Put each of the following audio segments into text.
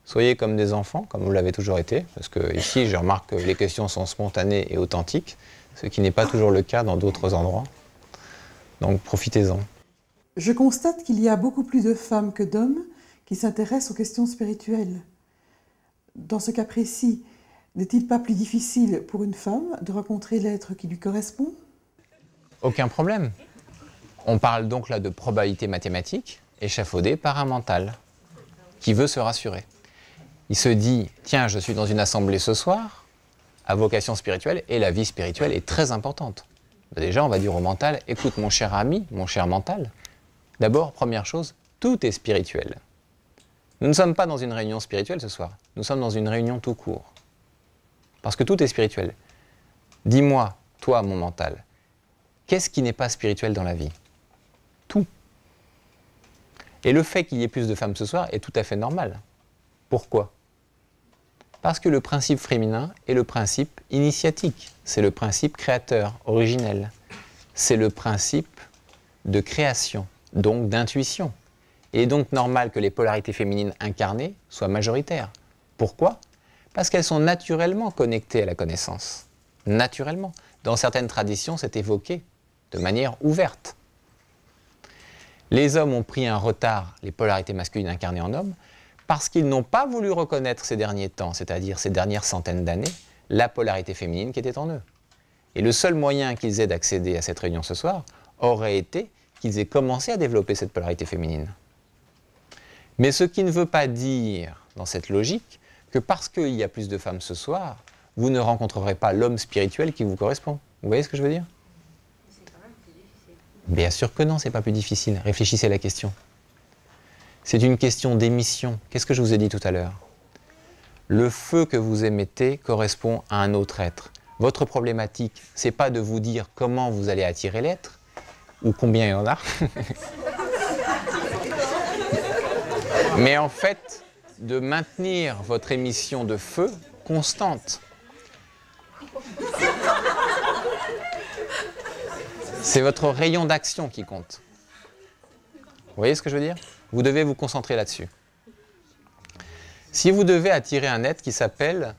Soyez comme des enfants, comme vous l'avez toujours été, parce que ici, je remarque que les questions sont spontanées et authentiques, ce qui n'est pas toujours le cas dans d'autres endroits. Donc, profitez-en. Je constate qu'il y a beaucoup plus de femmes que d'hommes qui s'intéressent aux questions spirituelles. Dans ce cas précis, n'est-il pas plus difficile pour une femme de rencontrer l'être qui lui correspond? Aucun problème. On parle donc là de probabilité mathématique, échafaudée par un mental, qui veut se rassurer. Il se dit, tiens, je suis dans une assemblée ce soir, à vocation spirituelle, et la vie spirituelle est très importante. Déjà, on va dire au mental, écoute mon cher ami, mon cher mental, d'abord, première chose, tout est spirituel. Nous ne sommes pas dans une réunion spirituelle ce soir, nous sommes dans une réunion tout court. Parce que tout est spirituel. Dis-moi, toi, mon mental, qu'est-ce qui n'est pas spirituel dans la vie? Tout. Et le fait qu'il y ait plus de femmes ce soir est tout à fait normal. Pourquoi? Parce que le principe féminin est le principe initiatique. C'est le principe créateur, originel. C'est le principe de création, donc d'intuition. Il est donc normal que les polarités féminines incarnées soient majoritaires. Pourquoi? Parce qu'elles sont naturellement connectées à la connaissance. Naturellement. Dans certaines traditions, c'est évoqué de manière ouverte. Les hommes ont pris un retard, les polarités masculines incarnées en hommes, parce qu'ils n'ont pas voulu reconnaître ces derniers temps, c'est-à-dire ces dernières centaines d'années, la polarité féminine qui était en eux. Et le seul moyen qu'ils aient d'accéder à cette réunion ce soir aurait été qu'ils aient commencé à développer cette polarité féminine. Mais ce qui ne veut pas dire, dans cette logique, que parce qu'il y a plus de femmes ce soir, vous ne rencontrerez pas l'homme spirituel qui vous correspond. Vous voyez ce que je veux dire? C'est quand même plus difficile. Bien sûr que non, c'est pas plus difficile. Réfléchissez à la question. C'est une question d'émission. Qu'est-ce que je vous ai dit tout à l'heure? Le feu que vous émettez correspond à un autre être. Votre problématique, c'est pas de vous dire comment vous allez attirer l'être, ou combien il y en a, mais en fait, de maintenir votre émission de feu constante. C'est votre rayon d'action qui compte. Vous voyez ce que je veux dire? Vous devez vous concentrer là-dessus. Si vous devez attirer un être qui s'appelle,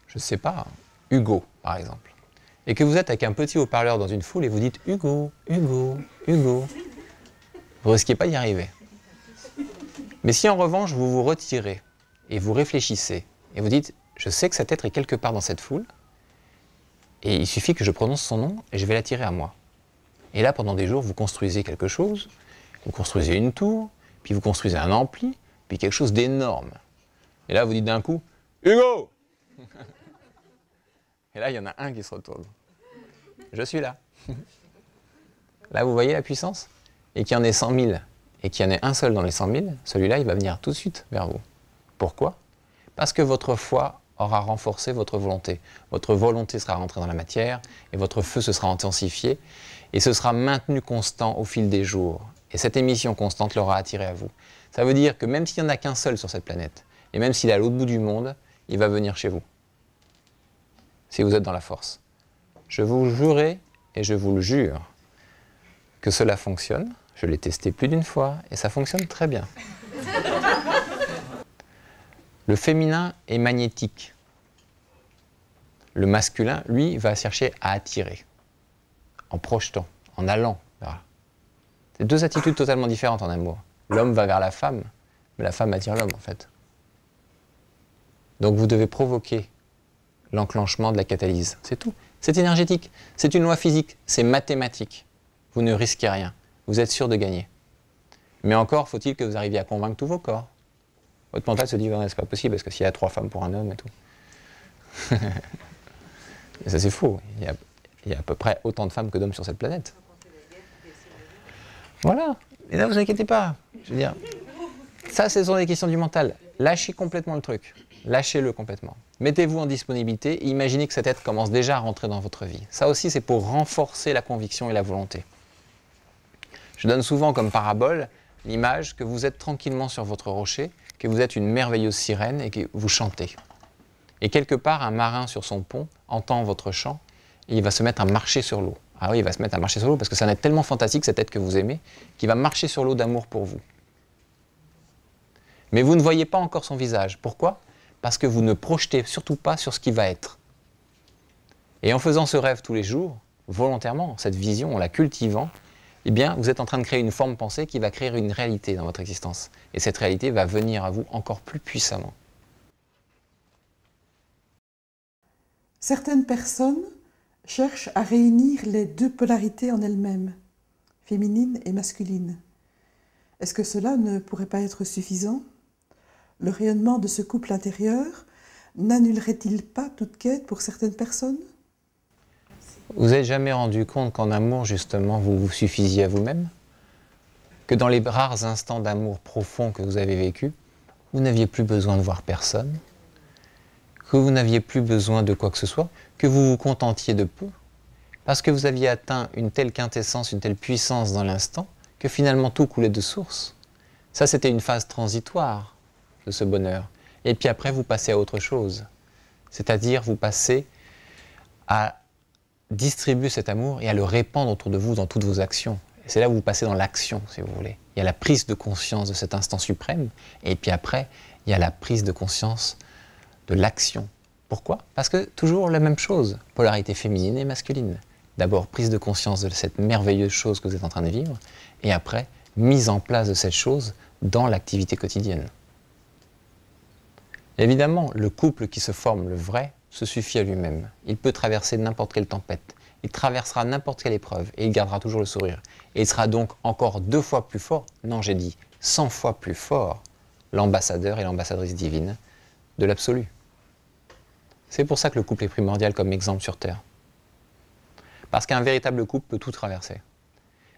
je ne sais pas, Hugo, par exemple, et que vous êtes avec un petit haut-parleur dans une foule et vous dites « Hugo, Hugo, Hugo », vous ne risquez pas d'y arriver. Mais si en revanche vous vous retirez et vous réfléchissez et vous dites « Je sais que cet être est quelque part dans cette foule et il suffit que je prononce son nom et je vais l'attirer à moi ». Et là, pendant des jours, vous construisez quelque chose, vous construisez une tour, puis vous construisez un ampli, puis quelque chose d'énorme. Et là, vous dites d'un coup « Hugo !» Et là, il y en a un qui se retourne. Je suis là. Là, vous voyez la puissance? Et qu'il y en ait 100 000, et qu'il y en ait un seul dans les 100 000, celui-là, il va venir tout de suite vers vous. Pourquoi? Parce que votre foi aura renforcé votre volonté. Votre volonté sera rentrée dans la matière, et votre feu se sera intensifié, et ce sera maintenu constant au fil des jours. Et cette émission constante l'aura attiré à vous. Ça veut dire que même s'il n'y en a qu'un seul sur cette planète, et même s'il est à l'autre bout du monde, il va venir chez vous. Si vous êtes dans la force. Je vous jurerai, et je vous le jure, que cela fonctionne. Je l'ai testé plus d'une fois, et ça fonctionne très bien. Le féminin est magnétique. Le masculin, lui, va chercher à attirer, en projetant, en allant. C'est deux attitudes totalement différentes en amour. L'homme va vers la femme, mais la femme attire l'homme, en fait. Donc vous devez provoquer l'enclenchement de la catalyse. C'est tout. C'est énergétique. C'est une loi physique. C'est mathématique. Vous ne risquez rien. Vous êtes sûr de gagner. Mais encore, faut-il que vous arriviez à convaincre tous vos corps. Votre mental se dit, ouais, c'est pas possible, parce que s'il y a 3 femmes pour un homme et tout. Et ça, c'est faux. Il y a à peu près autant de femmes que d'hommes sur cette planète. Voilà. Et là, vous inquiétez pas. Je veux dire, ça, ce sont des questions du mental. Lâchez complètement le truc. Lâchez-le complètement. Mettez-vous en disponibilité et imaginez que cet être commence déjà à rentrer dans votre vie. Ça aussi, c'est pour renforcer la conviction et la volonté. Je donne souvent comme parabole l'image que vous êtes tranquillement sur votre rocher, que vous êtes une merveilleuse sirène et que vous chantez. Et quelque part, un marin sur son pont entend votre chant et il va se mettre à marcher sur l'eau. Ah oui, il va se mettre à marcher sur l'eau parce que c'est un être tellement fantastique, cet être que vous aimez, qu'il va marcher sur l'eau d'amour pour vous. Mais vous ne voyez pas encore son visage. Pourquoi? Parce que vous ne projetez surtout pas sur ce qui va être. Et en faisant ce rêve tous les jours, volontairement, cette vision, en la cultivant, eh bien, vous êtes en train de créer une forme pensée qui va créer une réalité dans votre existence. Et cette réalité va venir à vous encore plus puissamment. Certaines personnes cherchent à réunir les deux polarités en elles-mêmes, féminine et masculine. Est-ce que cela ne pourrait pas être suffisant? Le rayonnement de ce couple intérieur n'annulerait-il pas toute quête pour certaines personnes? Vous n'avez jamais rendu compte qu'en amour, justement, vous vous suffisiez à vous-même? Que dans les rares instants d'amour profond que vous avez vécu, vous n'aviez plus besoin de voir personne? Que vous n'aviez plus besoin de quoi que ce soit? Que vous vous contentiez de peu? Parce que vous aviez atteint une telle quintessence, une telle puissance dans l'instant, que finalement tout coulait de source. Ça, c'était une phase transitoire de ce bonheur. Et puis après, vous passez à autre chose. C'est-à-dire, vous passez à distribuer cet amour et à le répandre autour de vous dans toutes vos actions. Et c'est là où vous passez dans l'action, si vous voulez. Il y a la prise de conscience de cet instant suprême, et puis après, il y a la prise de conscience de l'action. Pourquoi? Parce que toujours la même chose, polarité féminine et masculine. D'abord, prise de conscience de cette merveilleuse chose que vous êtes en train de vivre, et après, mise en place de cette chose dans l'activité quotidienne. Évidemment, le couple qui se forme, le vrai, se suffit à lui-même. Il peut traverser n'importe quelle tempête, il traversera n'importe quelle épreuve, et il gardera toujours le sourire. Et il sera donc encore 2 fois plus fort, non j'ai dit 100 fois plus fort, l'ambassadeur et l'ambassadrice divine de l'absolu. C'est pour ça que le couple est primordial comme exemple sur Terre. Parce qu'un véritable couple peut tout traverser.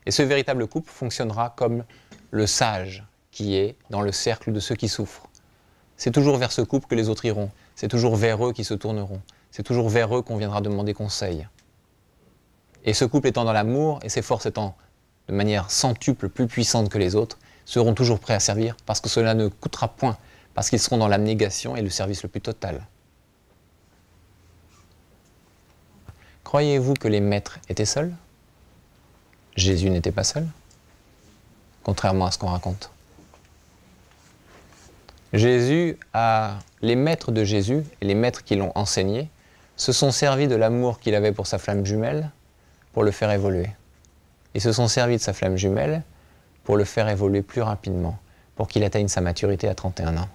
Et ce véritable couple fonctionnera comme le sage qui est dans le cercle de ceux qui souffrent. C'est toujours vers ce couple que les autres iront. C'est toujours vers eux qu'ils se tourneront. C'est toujours vers eux qu'on viendra demander conseil. Et ce couple étant dans l'amour, et ses forces étant de manière centuple plus puissantes que les autres, seront toujours prêts à servir parce que cela ne coûtera point, parce qu'ils seront dans l'abnégation et le service le plus total. Croyez-vous que les maîtres étaient seuls? Jésus n'était pas seul, contrairement à ce qu'on raconte. Les maîtres de Jésus et les maîtres qui l'ont enseigné se sont servis de l'amour qu'il avait pour sa flamme jumelle pour le faire évoluer. Ils se sont servis de sa flamme jumelle pour le faire évoluer plus rapidement, pour qu'il atteigne sa maturité à 31 ans.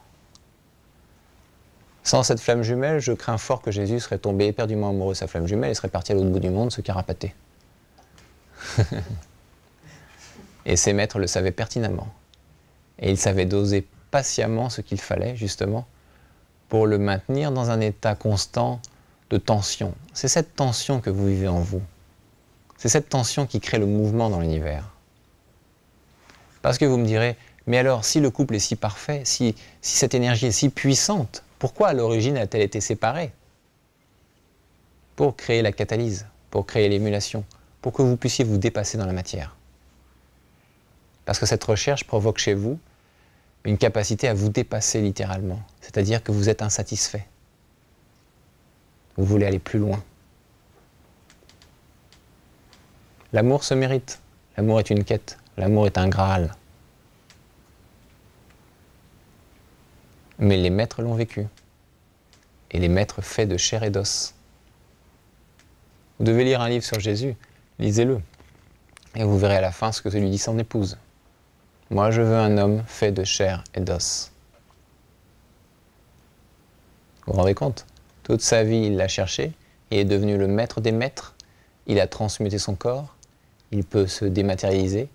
Sans cette flamme jumelle, je crains fort que Jésus serait tombé éperdument amoureux de sa flamme jumelle et serait parti à l'autre bout du monde se carapater. Et ses maîtres le savaient pertinemment. Et ils savaient doser patiemment ce qu'il fallait, justement, pour le maintenir dans un état constant de tension. C'est cette tension que vous vivez en vous. C'est cette tension qui crée le mouvement dans l'univers. Parce que vous me direz, mais alors, si le couple est si parfait, si cette énergie est si puissante, pourquoi à l'origine a-t-elle été séparée? Pour créer la catalyse, pour créer l'émulation, pour que vous puissiez vous dépasser dans la matière. Parce que cette recherche provoque chez vous une capacité à vous dépasser littéralement, c'est-à-dire que vous êtes insatisfait. Vous voulez aller plus loin. L'amour se mérite, l'amour est une quête, l'amour est un Graal. Mais les maîtres l'ont vécu. Et les maîtres faits de chair et d'os. Vous devez lire un livre sur Jésus, lisez-le. Et vous verrez à la fin ce que lui dit son épouse. Moi, je veux un homme fait de chair et d'os. Vous vous rendez compte? Toute sa vie, il l'a cherché, il est devenu le maître des maîtres, il a transmuté son corps, il peut se dématérialiser,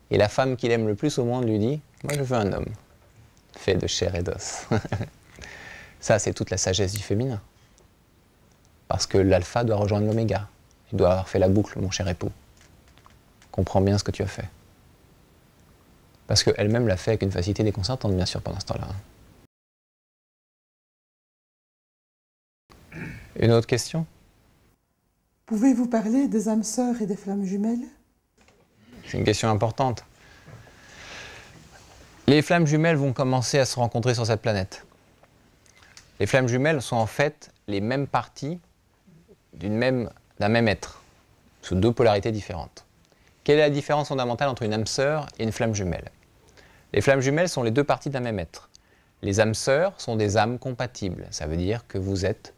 et la femme qu'il aime le plus au monde lui dit, moi je veux un homme, fait de chair et d'os. Ça, c'est toute la sagesse du féminin. Parce que l'alpha doit rejoindre l'oméga. Tu dois avoir fait la boucle, mon cher époux. Comprends bien ce que tu as fait. Parce qu'elle-même l'a fait avec une facilité déconcertante, bien sûr, pendant ce temps-là. Une autre question? Pouvez-vous parler des âmes sœurs et des flammes jumelles? C'est une question importante. Les flammes jumelles vont commencer à se rencontrer sur cette planète. Les flammes jumelles sont en fait les mêmes parties d'un même être, sous 2 polarités différentes. Quelle est la différence fondamentale entre une âme sœur et une flamme jumelle? Les flammes jumelles sont les 2 parties d'un même être. Les âmes sœurs sont des âmes compatibles. Ça veut dire que vous êtes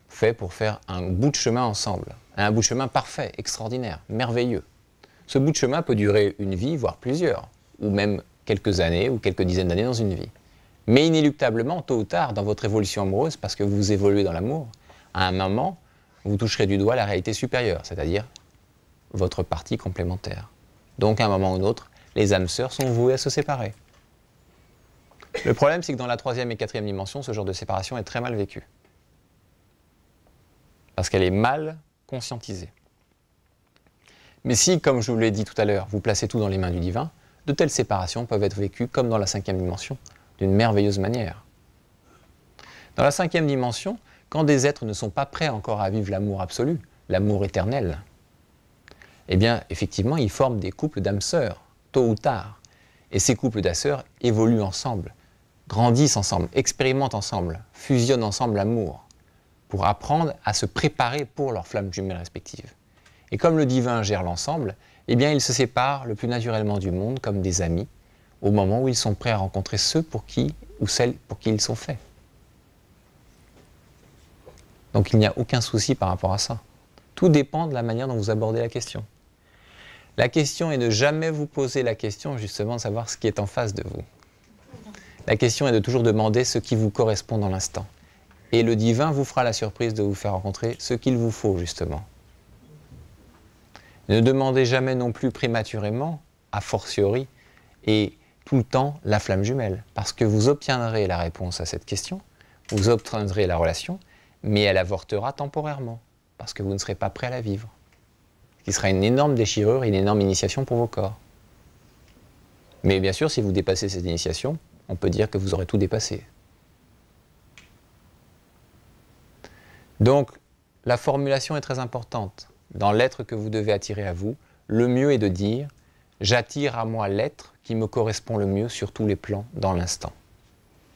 faits pour faire un bout de chemin ensemble. Un bout de chemin parfait, extraordinaire, merveilleux. Ce bout de chemin peut durer une vie, voire plusieurs, ou même quelques années ou quelques dizaines d'années dans une vie. Mais inéluctablement, tôt ou tard, dans votre évolution amoureuse, parce que vous évoluez dans l'amour, à un moment, vous toucherez du doigt la réalité supérieure, c'est-à-dire votre partie complémentaire. Donc, à un moment ou un autre, les âmes sœurs sont vouées à se séparer. Le problème, c'est que dans la 3e et 4e dimension, ce genre de séparation est très mal vécu. Parce qu'elle est mal conscientisée. Mais si, comme je vous l'ai dit tout à l'heure, vous placez tout dans les mains du divin, de telles séparations peuvent être vécues, comme dans la 5e dimension, d'une merveilleuse manière. Dans la 5e dimension, quand des êtres ne sont pas prêts encore à vivre l'amour absolu, l'amour éternel, eh bien, effectivement, ils forment des couples d'âmes sœurs, tôt ou tard. Et ces couples d'âmes sœurs évoluent ensemble, grandissent ensemble, expérimentent ensemble, fusionnent ensemble l'amour, pour apprendre à se préparer pour leurs flammes jumelles respectives. Et comme le divin gère l'ensemble, eh bien, ils se séparent le plus naturellement du monde, comme des amis, au moment où ils sont prêts à rencontrer ceux pour qui, ou celles pour qui ils sont faits. Donc il n'y a aucun souci par rapport à ça. Tout dépend de la manière dont vous abordez la question. La question est de jamais vous poser la question justement de savoir ce qui est en face de vous. La question est de toujours demander ce qui vous correspond dans l'instant. Et le divin vous fera la surprise de vous faire rencontrer ce qu'il vous faut justement. Ne demandez jamais non plus prématurément, a fortiori, et tout le temps la flamme jumelle, parce que vous obtiendrez la réponse à cette question, vous obtiendrez la relation, mais elle avortera temporairement, parce que vous ne serez pas prêt à la vivre. Ce qui sera une énorme déchirure et une énorme initiation pour vos corps. Mais bien sûr, si vous dépassez cette initiation, on peut dire que vous aurez tout dépassé. Donc, la formulation est très importante. Dans l'être que vous devez attirer à vous, le mieux est de dire « J'attire à moi l'être qui me correspond le mieux sur tous les plans dans l'instant. »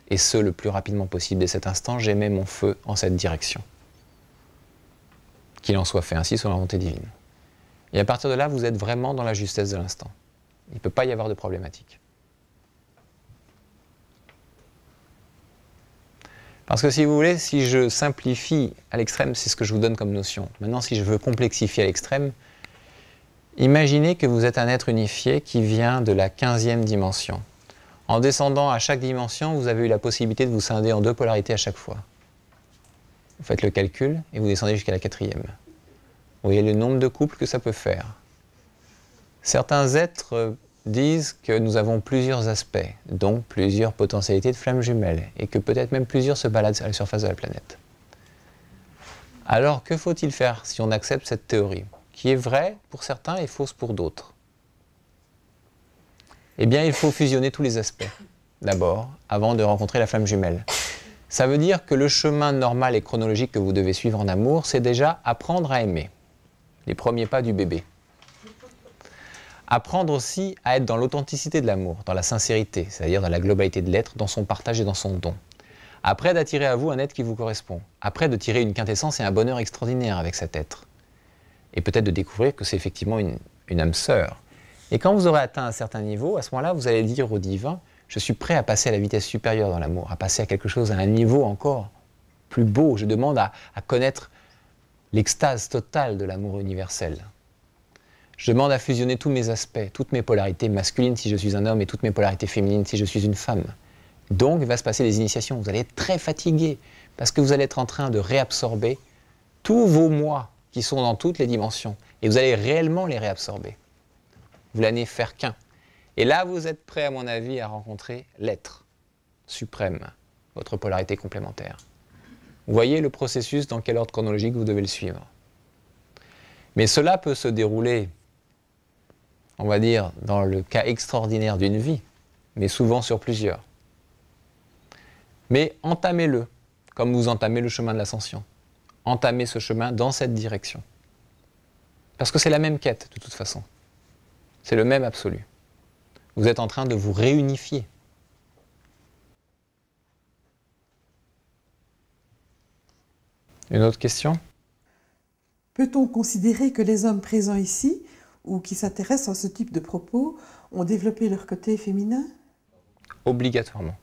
Et ce, le plus rapidement possible dès cet instant, j'émets mon feu en cette direction. Qu'il en soit fait ainsi sur la volonté divine. Et à partir de là, vous êtes vraiment dans la justesse de l'instant. Il ne peut pas y avoir de problématique. Parce que si vous voulez, si je simplifie à l'extrême, c'est ce que je vous donne comme notion. Maintenant, si je veux complexifier à l'extrême, imaginez que vous êtes un être unifié qui vient de la 15e dimension. En descendant à chaque dimension, vous avez eu la possibilité de vous scinder en 2 polarités à chaque fois. Vous faites le calcul et vous descendez jusqu'à la 4e. Vous voyez le nombre de couples que ça peut faire. Certains êtres disent que nous avons plusieurs aspects, donc plusieurs potentialités de flammes jumelles, et que peut-être même plusieurs se baladent à la surface de la planète. Alors, que faut-il faire si on accepte cette théorie, qui est vraie pour certains et fausse pour d'autres? Eh bien, il faut fusionner tous les aspects, d'abord, avant de rencontrer la flamme jumelle. Ça veut dire que le chemin normal et chronologique que vous devez suivre en amour, c'est déjà apprendre à aimer. Les premiers pas du bébé. Apprendre aussi à être dans l'authenticité de l'amour, dans la sincérité, c'est-à-dire dans la globalité de l'être, dans son partage et dans son don. Après, d'attirer à vous un être qui vous correspond. Après, de tirer une quintessence et un bonheur extraordinaire avec cet être. Et peut-être de découvrir que c'est effectivement une âme sœur. Et quand vous aurez atteint un certain niveau, à ce moment-là, vous allez dire au divin, je suis prêt à passer à la vitesse supérieure dans l'amour, à passer à quelque chose, à un niveau encore plus beau. Je demande à connaître l'extase totale de l'amour universel. Je demande à fusionner tous mes aspects, toutes mes polarités masculines si je suis un homme et toutes mes polarités féminines si je suis une femme. Donc, il va se passer des initiations. Vous allez être très fatigué parce que vous allez être en train de réabsorber tous vos moi qui sont dans toutes les dimensions. Et vous allez réellement les réabsorber. Vous n'allez faire qu'un. Et là, vous êtes prêt, à mon avis, à rencontrer l'être suprême, votre polarité complémentaire. Vous voyez le processus, dans quel ordre chronologique vous devez le suivre. Mais cela peut se dérouler, on va dire, dans le cas extraordinaire d'une vie, mais souvent sur plusieurs. Mais entamez-le, comme vous entamez le chemin de l'ascension. Entamez ce chemin dans cette direction. Parce que c'est la même quête, de toute façon. C'est le même absolu. Vous êtes en train de vous réunifier. Une autre question? Peut-on considérer que les hommes présents ici, ou qui s'intéressent à ce type de propos, ont développé leur côté féminin? Obligatoirement.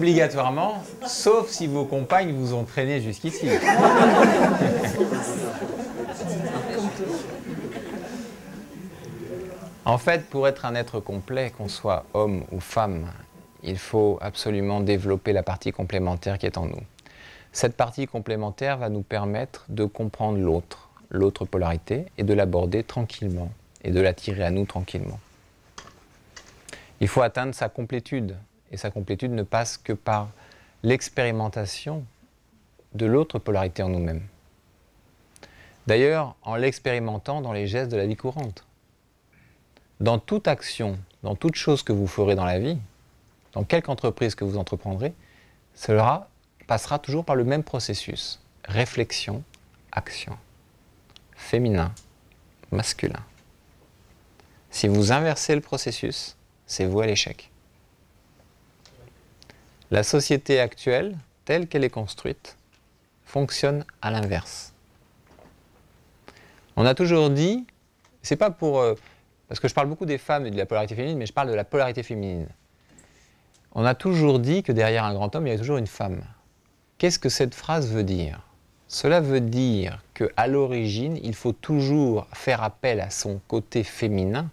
obligatoirement, sauf si vos compagnes vous ont traîné jusqu'ici. En fait, pour être un être complet, qu'on soit homme ou femme, il faut absolument développer la partie complémentaire qui est en nous. Cette partie complémentaire va nous permettre de comprendre l'autre, l'autre polarité, et de l'aborder tranquillement, et de l'attirer à nous tranquillement. Il faut atteindre sa complétude, et sa complétude ne passe que par l'expérimentation de l'autre polarité en nous-mêmes. D'ailleurs, en l'expérimentant dans les gestes de la vie courante. Dans toute action, dans toute chose que vous ferez dans la vie, dans quelque entreprise que vous entreprendrez, cela passera toujours par le même processus. Réflexion, action. Féminin, masculin. Si vous inversez le processus, c'est voué à l'échec. La société actuelle, telle qu'elle est construite, fonctionne à l'inverse. On a toujours dit, c'est pas pour... parce que je parle beaucoup des femmes et de la polarité féminine, mais je parle de la polarité féminine. On a toujours dit que derrière un grand homme, il y a toujours une femme. Qu'est-ce que cette phrase veut dire? Cela veut dire qu'à l'origine, il faut toujours faire appel à son côté féminin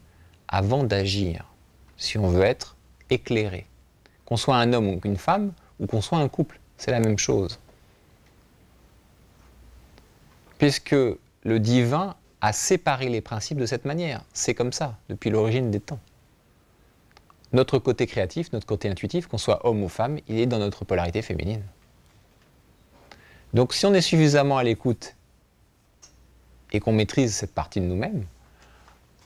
avant d'agir, si on veut être éclairé. Qu'on soit un homme ou une femme, ou qu'on soit un couple, c'est la même chose. Puisque le divin a séparé les principes de cette manière. C'est comme ça, depuis l'origine des temps. Notre côté créatif, notre côté intuitif, qu'on soit homme ou femme, il est dans notre polarité féminine. Donc si on est suffisamment à l'écoute et qu'on maîtrise cette partie de nous-mêmes,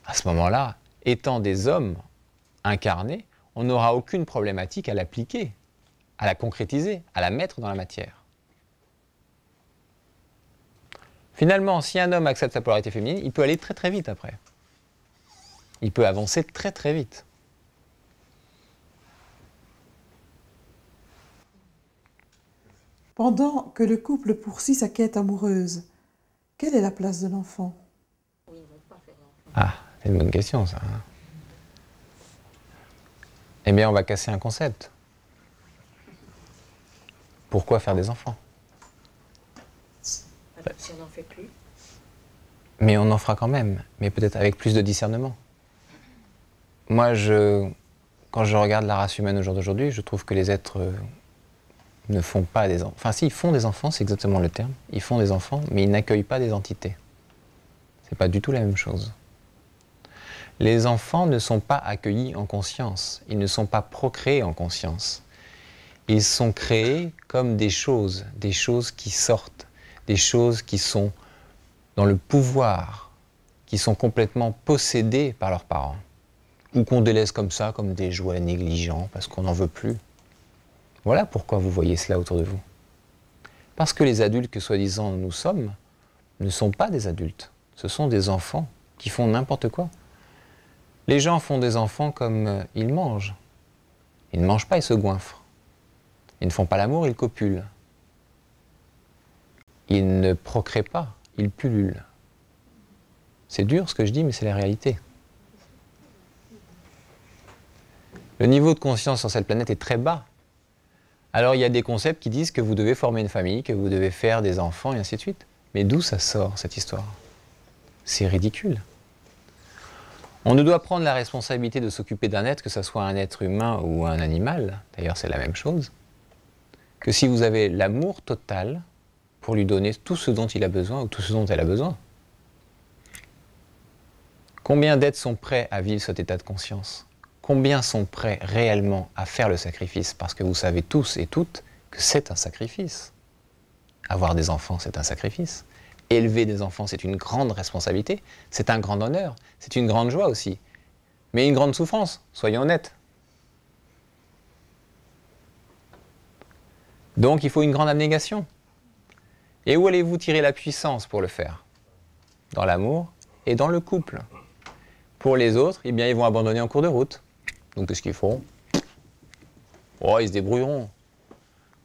à ce moment-là, étant des hommes incarnés, on n'aura aucune problématique à l'appliquer, à la concrétiser, à la mettre dans la matière. Finalement, si un homme accepte sa polarité féminine, il peut aller très très vite après. Il peut avancer très très vite. Pendant que le couple poursuit sa quête amoureuse, quelle est la place de l'enfant? Ah, c'est une bonne question ça. Eh bien, on va casser un concept. Pourquoi faire des enfants? Si on n'en fait plus. Mais on en fera quand même, mais peut-être avec plus de discernement. Moi, quand je regarde la race humaine au jour d'aujourd'hui, je trouve que les êtres ne font pas des enfants. Enfin, si, ils font des enfants, c'est exactement le terme. Ils font des enfants, mais ils n'accueillent pas des entités. C'est pas du tout la même chose. Les enfants ne sont pas accueillis en conscience. Ils ne sont pas procréés en conscience. Ils sont créés comme des choses qui sortent, des choses qui sont dans le pouvoir, qui sont complètement possédées par leurs parents, ou qu'on délaisse comme ça, comme des jouets négligents, parce qu'on n'en veut plus. Voilà pourquoi vous voyez cela autour de vous. Parce que les adultes que soi-disant nous sommes ne sont pas des adultes. Ce sont des enfants qui font n'importe quoi. Les gens font des enfants comme ils mangent. Ils ne mangent pas, ils se goinfrent. Ils ne font pas l'amour, ils copulent. Ils ne procréent pas, ils pullulent. C'est dur ce que je dis, mais c'est la réalité. Le niveau de conscience sur cette planète est très bas. Alors il y a des concepts qui disent que vous devez former une famille, que vous devez faire des enfants, et ainsi de suite. Mais d'où ça sort, cette histoire? C'est ridicule. On ne doit prendre la responsabilité de s'occuper d'un être, que ce soit un être humain ou un animal, d'ailleurs c'est la même chose, que si vous avez l'amour total pour lui donner tout ce dont il a besoin ou tout ce dont elle a besoin. Combien d'êtres sont prêts à vivre cet état de conscience? Combien sont prêts réellement à faire le sacrifice? Parce que vous savez tous et toutes que c'est un sacrifice. Avoir des enfants, c'est un sacrifice. Élever des enfants, c'est une grande responsabilité, c'est un grand honneur, c'est une grande joie aussi. Mais une grande souffrance, soyons honnêtes. Donc il faut une grande abnégation. Et où allez-vous tirer la puissance pour le faire? Dans l'amour et dans le couple. Pour les autres, eh bien, ils vont abandonner en cours de route. Donc qu'est-ce qu'ils feront? Oh, ils se débrouilleront.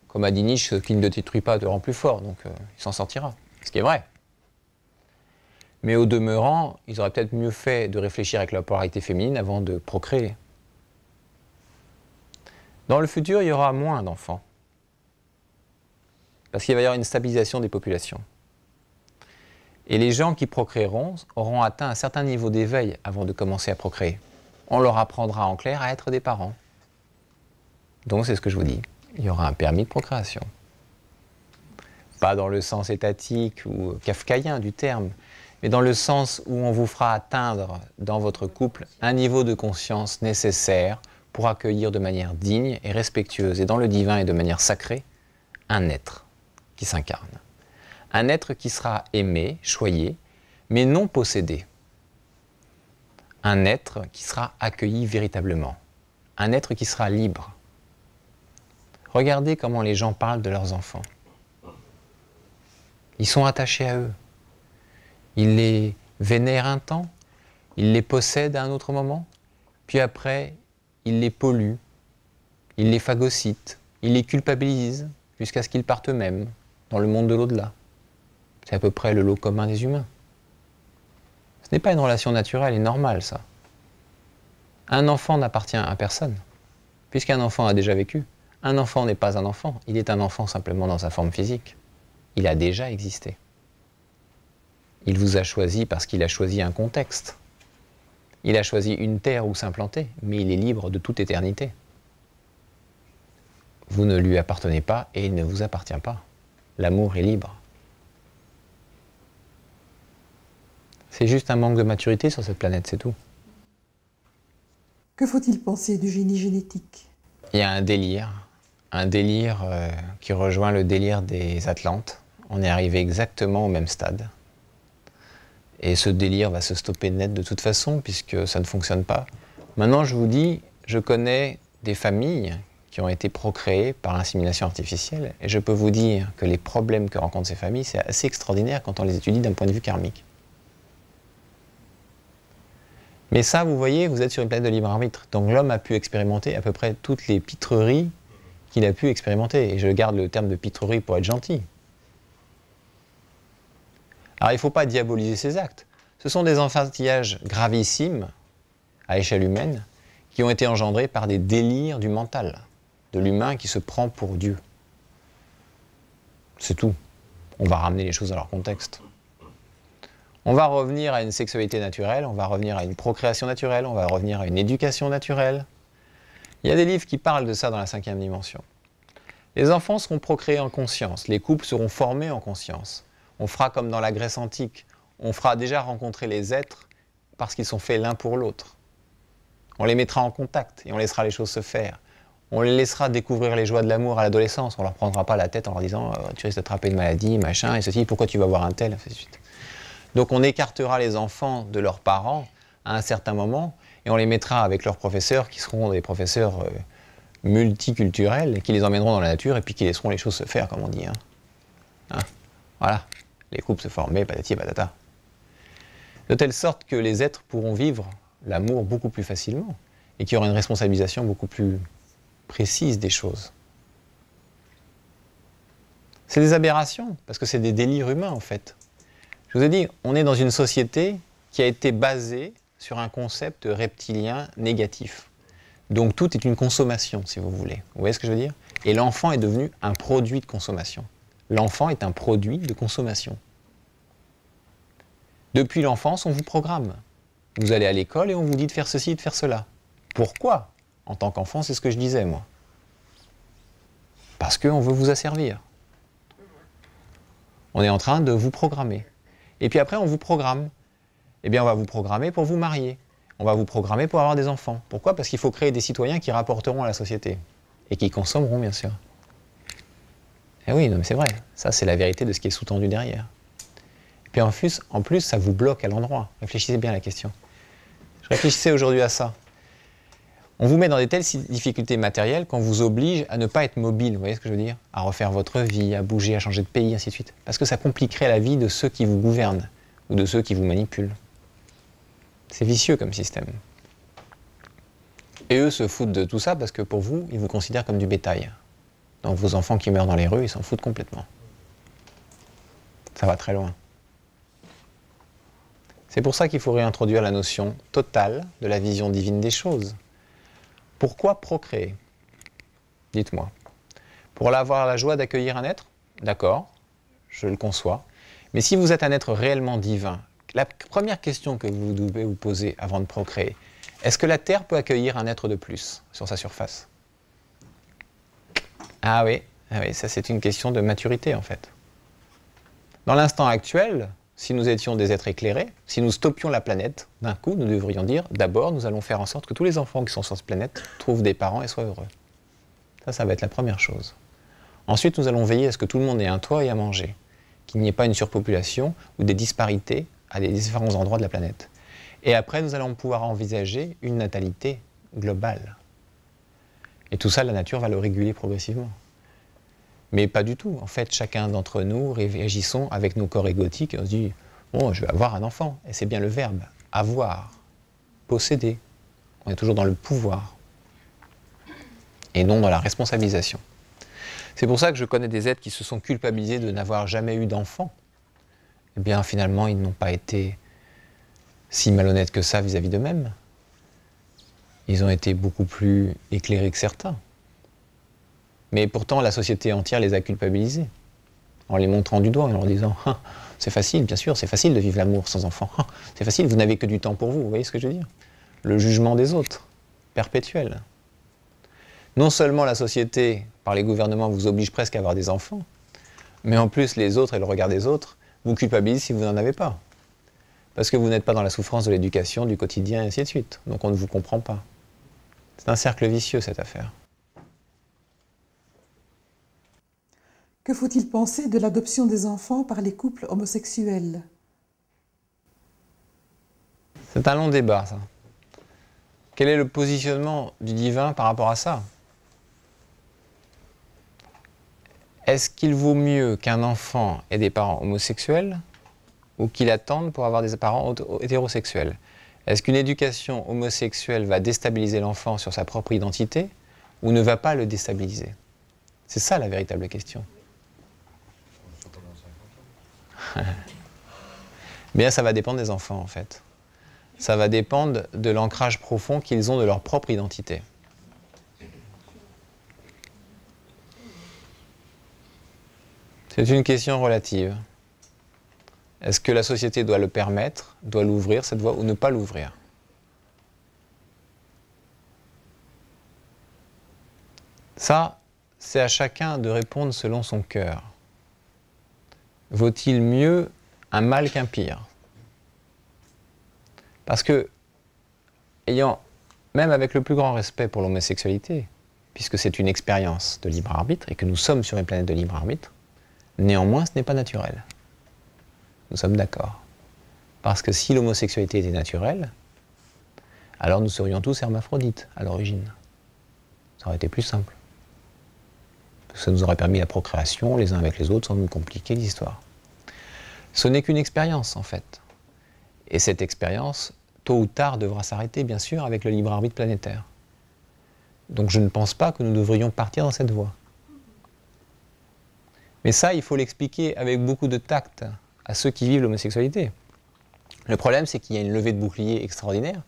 Comme a dit Nietzsche, ce qui ne te détruit pas te rend plus fort, donc il s'en sortira. Ce qui est vrai. Mais au demeurant, ils auraient peut-être mieux fait de réfléchir avec la polarité féminine avant de procréer. Dans le futur, il y aura moins d'enfants. Parce qu'il va y avoir une stabilisation des populations. Et les gens qui procréeront auront atteint un certain niveau d'éveil avant de commencer à procréer. On leur apprendra en clair à être des parents. Donc c'est ce que je vous dis. Il y aura un permis de procréation. Pas dans le sens étatique ou kafkaïen du terme, mais dans le sens où on vous fera atteindre dans votre couple un niveau de conscience nécessaire pour accueillir de manière digne et respectueuse et dans le divin et de manière sacrée un être qui s'incarne. Un être qui sera aimé, choyé, mais non possédé. Un être qui sera accueilli véritablement. Un être qui sera libre. Regardez comment les gens parlent de leurs enfants. Ils sont attachés à eux. Ils les vénèrent un temps, ils les possèdent à un autre moment, puis après, ils les polluent, ils les phagocytent, ils les culpabilisent jusqu'à ce qu'ils partent eux-mêmes dans le monde de l'au-delà. C'est à peu près le lot commun des humains. Ce n'est pas une relation naturelle et normale, ça. Un enfant n'appartient à personne, puisqu'un enfant a déjà vécu. Un enfant n'est pas un enfant, il est un enfant simplement dans sa forme physique. Il a déjà existé. Il vous a choisi parce qu'il a choisi un contexte. Il a choisi une terre où s'implanter, mais il est libre de toute éternité. Vous ne lui appartenez pas et il ne vous appartient pas. L'amour est libre. C'est juste un manque de maturité sur cette planète, c'est tout. Que faut-il penser du génie génétique? Il y a un délire qui rejoint le délire des Atlantes. On est arrivé exactement au même stade. Et ce délire va se stopper net de toute façon, puisque ça ne fonctionne pas. Maintenant, je vous dis, je connais des familles qui ont été procréées par insémination artificielle, et je peux vous dire que les problèmes que rencontrent ces familles, c'est assez extraordinaire quand on les étudie d'un point de vue karmique. Mais ça, vous voyez, vous êtes sur une planète de libre arbitre. Donc l'homme a pu expérimenter à peu près toutes les pitreries qu'il a pu expérimenter. Et je garde le terme de pitrerie pour être gentil. Alors il ne faut pas diaboliser ces actes. Ce sont des enfantillages gravissimes, à échelle humaine, qui ont été engendrés par des délires du mental, de l'humain qui se prend pour Dieu. C'est tout. On va ramener les choses à leur contexte. On va revenir à une sexualité naturelle, on va revenir à une procréation naturelle, on va revenir à une éducation naturelle. Il y a des livres qui parlent de ça dans la 5e dimension. Les enfants seront procréés en conscience, les couples seront formés en conscience. On fera comme dans la Grèce antique, on fera déjà rencontrer les êtres parce qu'ils sont faits l'un pour l'autre. On les mettra en contact et on laissera les choses se faire. On les laissera découvrir les joies de l'amour à l'adolescence, on ne leur prendra pas la tête en leur disant tu risques d'attraper une maladie, machin, et ceci, pourquoi tu vas voir un tel, ainsi de suite. Donc on écartera les enfants de leurs parents à un certain moment et on les mettra avec leurs professeurs qui seront des professeurs multiculturels qui les emmèneront dans la nature et puis qui laisseront les choses se faire, comme on dit. Voilà, les couples se former, patati patata. De telle sorte que les êtres pourront vivre l'amour beaucoup plus facilement et qu'il y aura une responsabilisation beaucoup plus précise des choses. C'est des aberrations, parce que c'est des délires humains en fait. Je vous ai dit, on est dans une société qui a été basée sur un concept reptilien négatif. Donc tout est une consommation, si vous voulez. Vous voyez ce que je veux dire? Et l'enfant est devenu un produit de consommation. L'enfant est un produit de consommation. Depuis l'enfance, on vous programme. Vous allez à l'école et on vous dit de faire ceci et de faire cela. Pourquoi? En tant qu'enfant, c'est ce que je disais, moi. Parce qu'on veut vous asservir. On est en train de vous programmer. Et puis après, on vous programme. Eh bien, on va vous programmer pour vous marier. On va vous programmer pour avoir des enfants. Pourquoi? Parce qu'il faut créer des citoyens qui rapporteront à la société. Et qui consommeront, bien sûr. Eh oui, non, mais c'est vrai. Ça, c'est la vérité de ce qui est sous-tendu derrière. Et puis en plus, ça vous bloque à l'endroit. Réfléchissez bien à la question. Je réfléchissais aujourd'hui à ça. On vous met dans des telles difficultés matérielles qu'on vous oblige à ne pas être mobile, vous voyez ce que je veux dire? À refaire votre vie, à bouger, à changer de pays, ainsi de suite. Parce que ça compliquerait la vie de ceux qui vous gouvernent ou de ceux qui vous manipulent. C'est vicieux comme système. Et eux se foutent de tout ça parce que pour vous, ils vous considèrent comme du bétail. Donc vos enfants qui meurent dans les rues, ils s'en foutent complètement. Ça va très loin. C'est pour ça qu'il faut réintroduire la notion totale de la vision divine des choses. Pourquoi procréer? Dites-moi. Pour avoir la joie d'accueillir un être? D'accord, je le conçois. Mais si vous êtes un être réellement divin, la première question que vous devez vous poser avant de procréer, est-ce que la Terre peut accueillir un être de plus sur sa surface? Ah oui, ça c'est une question de maturité en fait. Dans l'instant actuel, si nous étions des êtres éclairés, si nous stoppions la planète, d'un coup, nous devrions dire, d'abord, nous allons faire en sorte que tous les enfants qui sont sur cette planète trouvent des parents et soient heureux. Ça va être la première chose. Ensuite, nous allons veiller à ce que tout le monde ait un toit et à manger, qu'il n'y ait pas une surpopulation ou des disparités à des différents endroits de la planète. Et après, nous allons pouvoir envisager une natalité globale. Et tout ça, la nature va le réguler progressivement. Mais pas du tout. En fait, chacun d'entre nous réagissons avec nos corps égotiques et on se dit « Bon, je vais avoir un enfant ». Et c'est bien le verbe « avoir »,« posséder ». On est toujours dans le pouvoir et non dans la responsabilisation. C'est pour ça que je connais des êtres qui se sont culpabilisés de n'avoir jamais eu d'enfant. Eh bien, finalement, ils n'ont pas été si malhonnêtes que ça vis-à-vis d'eux-mêmes. Ils ont été beaucoup plus éclairés que certains. Mais pourtant, la société entière les a culpabilisés, en les montrant du doigt, en leur disant ah, « c'est facile, bien sûr, c'est facile de vivre l'amour sans enfant. Ah, c'est facile, vous n'avez que du temps pour vous. » Vous voyez ce que je veux dire? Le jugement des autres, perpétuel. Non seulement la société, par les gouvernements, vous oblige presque à avoir des enfants, mais en plus, les autres et le regard des autres vous culpabilisent si vous n'en avez pas. Parce que vous n'êtes pas dans la souffrance de l'éducation, du quotidien, et ainsi de suite. Donc on ne vous comprend pas. C'est un cercle vicieux, cette affaire. Que faut-il penser de l'adoption des enfants par les couples homosexuels? C'est un long débat, ça. Quel est le positionnement du divin par rapport à ça? Est-ce qu'il vaut mieux qu'un enfant ait des parents homosexuels ou qu'il attende pour avoir des parents hétérosexuels? Est-ce qu'une éducation homosexuelle va déstabiliser l'enfant sur sa propre identité ou ne va pas le déstabiliser? C'est ça la véritable question. Bien, ça va dépendre des enfants, en fait. Ça va dépendre de l'ancrage profond qu'ils ont de leur propre identité. C'est une question relative. Est-ce que la société doit le permettre, doit l'ouvrir, cette voie, ou ne pas l'ouvrir? Ça, c'est à chacun de répondre selon son cœur. Vaut-il mieux un mal qu'un pire? Parce que, même avec le plus grand respect pour l'homosexualité, puisque c'est une expérience de libre arbitre et que nous sommes sur une planète de libre arbitre, néanmoins ce n'est pas naturel. Nous sommes d'accord. Parce que si l'homosexualité était naturelle, alors nous serions tous hermaphrodites à l'origine. Ça aurait été plus simple. Ça nous aurait permis la procréation les uns avec les autres sans nous compliquer l'histoire. Ce n'est qu'une expérience en fait. Et cette expérience, tôt ou tard, devra s'arrêter bien sûr avec le libre arbitre planétaire. Donc je ne pense pas que nous devrions partir dans cette voie. Mais ça, il faut l'expliquer avec beaucoup de tact à ceux qui vivent l'homosexualité. Le problème, c'est qu'il y a une levée de bouclier extraordinaire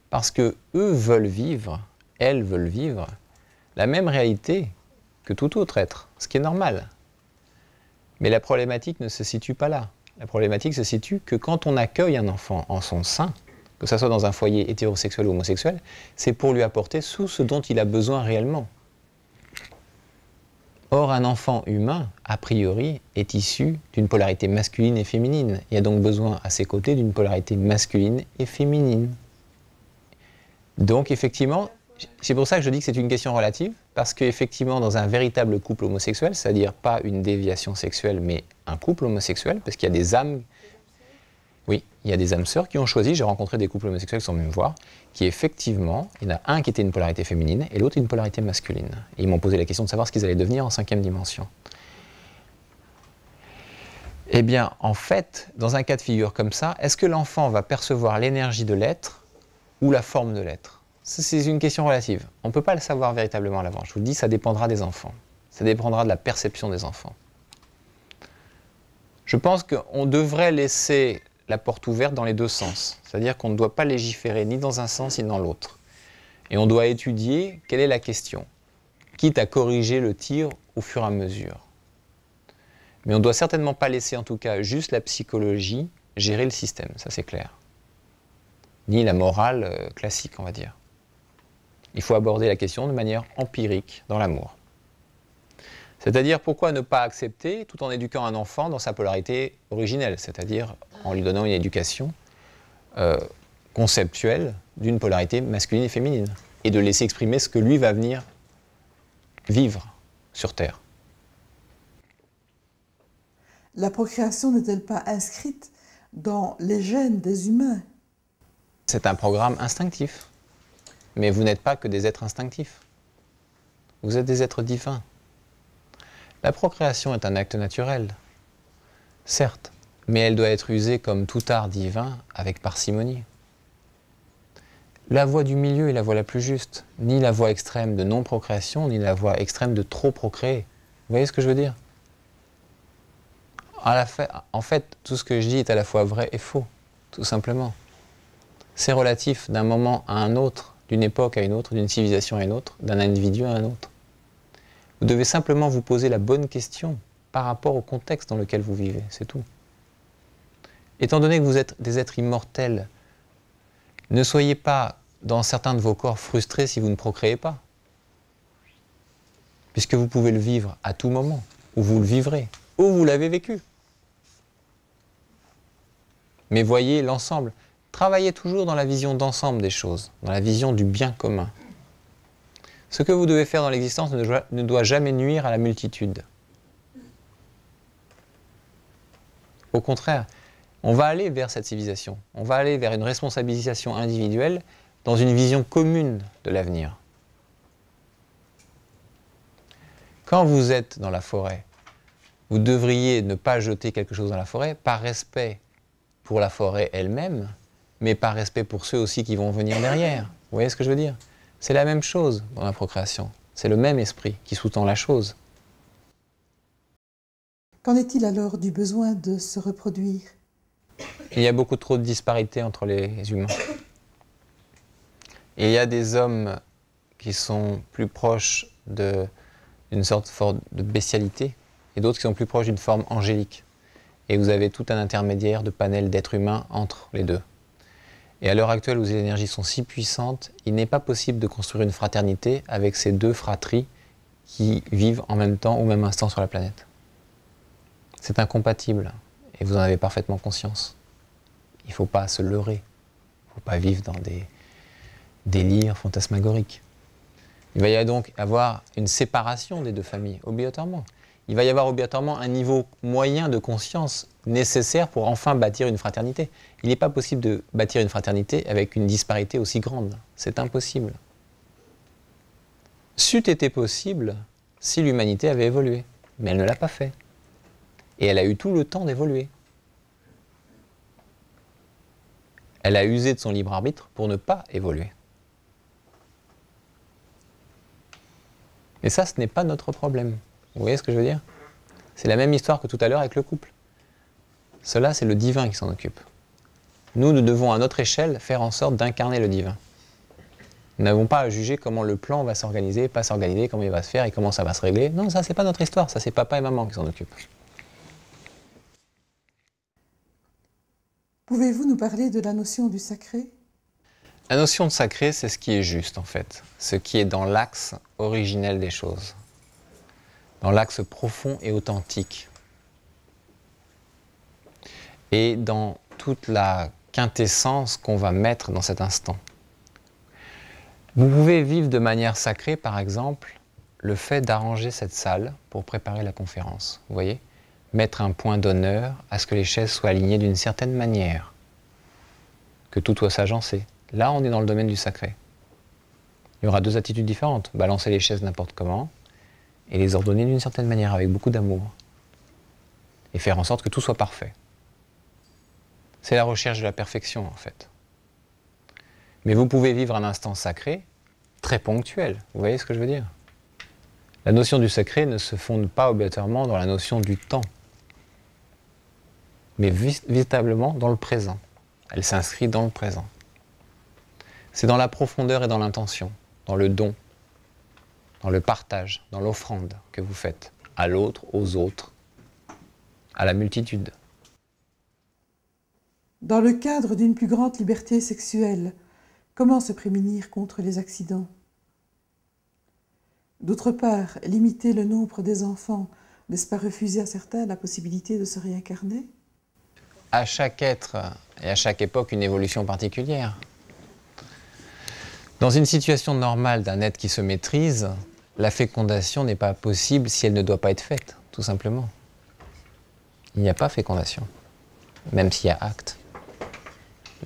parce que eux veulent vivre, elles veulent vivre la même réalité que tout autre être, ce qui est normal. Mais la problématique ne se situe pas là. La problématique se situe que quand on accueille un enfant en son sein, que ce soit dans un foyer hétérosexuel ou homosexuel, c'est pour lui apporter tout ce dont il a besoin réellement. Or, un enfant humain, a priori, est issu d'une polarité masculine et féminine. Il a donc besoin à ses côtés d'une polarité masculine et féminine. Donc, effectivement, c'est pour ça que je dis que c'est une question relative, parce qu'effectivement, dans un véritable couple homosexuel, c'est-à-dire pas une déviation sexuelle, mais un couple homosexuel, parce qu'il y a des âmes, oui, il y a des âmes sœurs qui ont choisi, j'ai rencontré des couples homosexuels sans même voir, qui effectivement, il y en a un qui était une polarité féminine et l'autre une polarité masculine. Et ils m'ont posé la question de savoir ce qu'ils allaient devenir en 5e dimension. Eh bien, en fait, dans un cas de figure comme ça, est-ce que l'enfant va percevoir l'énergie de l'être ou la forme de l'être? C'est une question relative. On ne peut pas le savoir véritablement à l'avance. Je vous le dis, ça dépendra des enfants. Ça dépendra de la perception des enfants. Je pense qu'on devrait laisser la porte ouverte dans les deux sens. C'est-à-dire qu'on ne doit pas légiférer ni dans un sens ni dans l'autre. Et on doit étudier quelle est la question. quitte à corriger le tir au fur et à mesure. Mais on ne doit certainement pas laisser, en tout cas, juste la psychologie gérer le système, ça c'est clair. Ni la morale classique, on va dire. Il faut aborder la question de manière empirique dans l'amour. C'est-à-dire, pourquoi ne pas accepter, tout en éduquant un enfant dans sa polarité originelle, c'est-à-dire en lui donnant une éducation conceptuelle d'une polarité masculine et féminine, et de laisser exprimer ce que lui va venir vivre sur Terre. La procréation n'est-elle pas inscrite dans les gènes des humains? C'est un programme instinctif. Mais vous n'êtes pas que des êtres instinctifs. Vous êtes des êtres divins. La procréation est un acte naturel, certes, mais elle doit être usée comme tout art divin avec parcimonie. La voie du milieu est la voie la plus juste, ni la voie extrême de non-procréation, ni la voie extrême de trop procréer. Vous voyez ce que je veux dire? En fait, tout ce que je dis est à la fois vrai et faux, tout simplement. C'est relatif d'un moment à un autre, d'une époque à une autre, d'une civilisation à une autre, d'un individu à un autre. Vous devez simplement vous poser la bonne question par rapport au contexte dans lequel vous vivez, c'est tout. Étant donné que vous êtes des êtres immortels, ne soyez pas dans certains de vos corps frustrés si vous ne procréez pas. Puisque vous pouvez le vivre à tout moment, ou vous le vivrez, ou vous l'avez vécu. Mais voyez l'ensemble. Travaillez toujours dans la vision d'ensemble des choses, dans la vision du bien commun. Ce que vous devez faire dans l'existence ne doit jamais nuire à la multitude. Au contraire, on va aller vers cette civilisation, on va aller vers une responsabilisation individuelle dans une vision commune de l'avenir. Quand vous êtes dans la forêt, vous devriez ne pas jeter quelque chose dans la forêt par respect pour la forêt elle-même, mais par respect pour ceux aussi qui vont venir derrière. Vous voyez ce que je veux dire? C'est la même chose dans la procréation. C'est le même esprit qui sous-tend la chose. Qu'en est-il alors du besoin de se reproduire? Il y a beaucoup trop de disparités entre les humains. Et il y a des hommes qui sont plus proches d'une sorte de bestialité et d'autres qui sont plus proches d'une forme angélique. Et vous avez tout un intermédiaire de panel d'êtres humains entre les deux. Et à l'heure actuelle où les énergies sont si puissantes, il n'est pas possible de construire une fraternité avec ces deux fratries qui vivent en même temps, au même instant sur la planète. C'est incompatible, et vous en avez parfaitement conscience. Il ne faut pas se leurrer, il ne faut pas vivre dans des délires fantasmagoriques. Il va y donc avoir une séparation des deux familles, obligatoirement. Il va y avoir obligatoirement un niveau moyen de conscience nécessaire pour enfin bâtir une fraternité. Il n'est pas possible de bâtir une fraternité avec une disparité aussi grande. C'est impossible. C'eût été possible si l'humanité avait évolué, mais elle ne l'a pas fait. Et elle a eu tout le temps d'évoluer. Elle a usé de son libre arbitre pour ne pas évoluer. Et ça, ce n'est pas notre problème. Vous voyez ce que je veux dire? C'est la même histoire que tout à l'heure avec le couple. Cela, c'est le divin qui s'en occupe. Nous devons à notre échelle faire en sorte d'incarner le divin. Nous n'avons pas à juger comment le plan va s'organiser, pas s'organiser, comment il va se faire et comment ça va se régler. Non, ça, c'est pas notre histoire. Ça, c'est papa et maman qui s'en occupent. Pouvez-vous nous parler de la notion du sacré? La notion de sacré, c'est ce qui est juste, en fait. Ce qui est dans l'axe originel des choses. Dans l'axe profond et authentique. Et dans toute la quintessence qu'on va mettre dans cet instant. Vous pouvez vivre de manière sacrée, par exemple, le fait d'arranger cette salle pour préparer la conférence. Vous voyez? Mettre un point d'honneur à ce que les chaises soient alignées d'une certaine manière. Que tout soit s'agencer. Là, on est dans le domaine du sacré. Il y aura deux attitudes différentes. Balancer les chaises n'importe comment et les ordonner d'une certaine manière, avec beaucoup d'amour. Et faire en sorte que tout soit parfait. C'est la recherche de la perfection, en fait. Mais vous pouvez vivre un instant sacré, très ponctuel. Vous voyez ce que je veux dire? La notion du sacré ne se fonde pas obligatoirement dans la notion du temps, mais véritablement dans le présent. Elle s'inscrit dans le présent. C'est dans la profondeur et dans l'intention, dans le don. dans le partage, dans l'offrande que vous faites à l'autre, aux autres, à la multitude. Dans le cadre d'une plus grande liberté sexuelle, comment se prémunir contre les accidents? D'autre part, limiter le nombre des enfants, n'est-ce pas refuser à certains la possibilité de se réincarner? À chaque être et à chaque époque, une évolution particulière. Dans une situation normale d'un être qui se maîtrise, la fécondation n'est pas possible si elle ne doit pas être faite, tout simplement. Il n'y a pas fécondation, même s'il y a acte.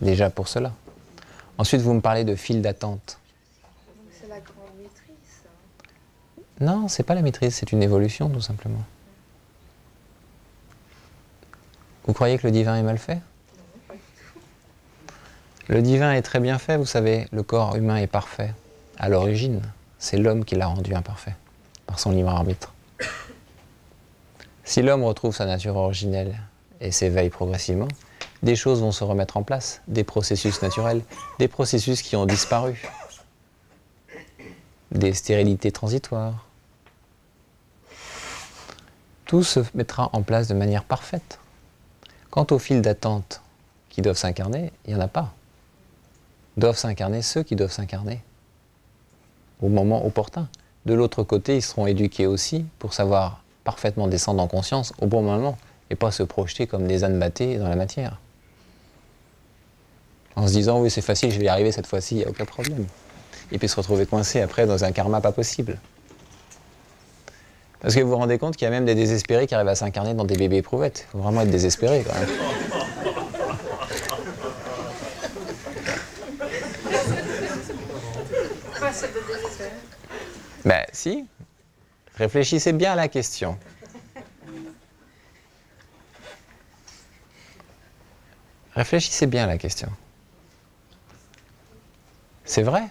Déjà pour cela. Ensuite, vous me parlez de file d'attente. C'est la grande maîtrise, ça. Non, c'est pas la maîtrise, c'est une évolution, tout simplement. Vous croyez que le divin est mal fait? Non, pas du tout. Le divin est très bien fait, vous savez, le corps humain est parfait. À l'origine, c'est l'homme qui l'a rendu imparfait, par son libre arbitre. Si l'homme retrouve sa nature originelle et s'éveille progressivement, des choses vont se remettre en place, des processus naturels, des processus qui ont disparu, des stérilités transitoires. Tout se mettra en place de manière parfaite. Quant aux files d'attente qui doivent s'incarner, il n'y en a pas. Doivent s'incarner ceux qui doivent s'incarner au moment opportun. De l'autre côté, ils seront éduqués aussi pour savoir parfaitement descendre en conscience au bon moment et pas se projeter comme des ânes battés dans la matière. En se disant, oui, c'est facile, je vais y arriver cette fois-ci, il n'y a aucun problème. Et puis se retrouver coincé après dans un karma pas possible. Parce que vous vous rendez compte qu'il y a même des désespérés qui arrivent à s'incarner dans des bébés éprouvettes. Il faut vraiment être désespéré quand même. Quoi, c'est de désespérer? Ben si, réfléchissez bien à la question. Réfléchissez bien à la question. C'est vrai.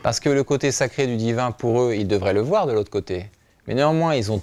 Parce que le côté sacré du divin, pour eux, ils devraient le voir de l'autre côté. Mais néanmoins, ils ont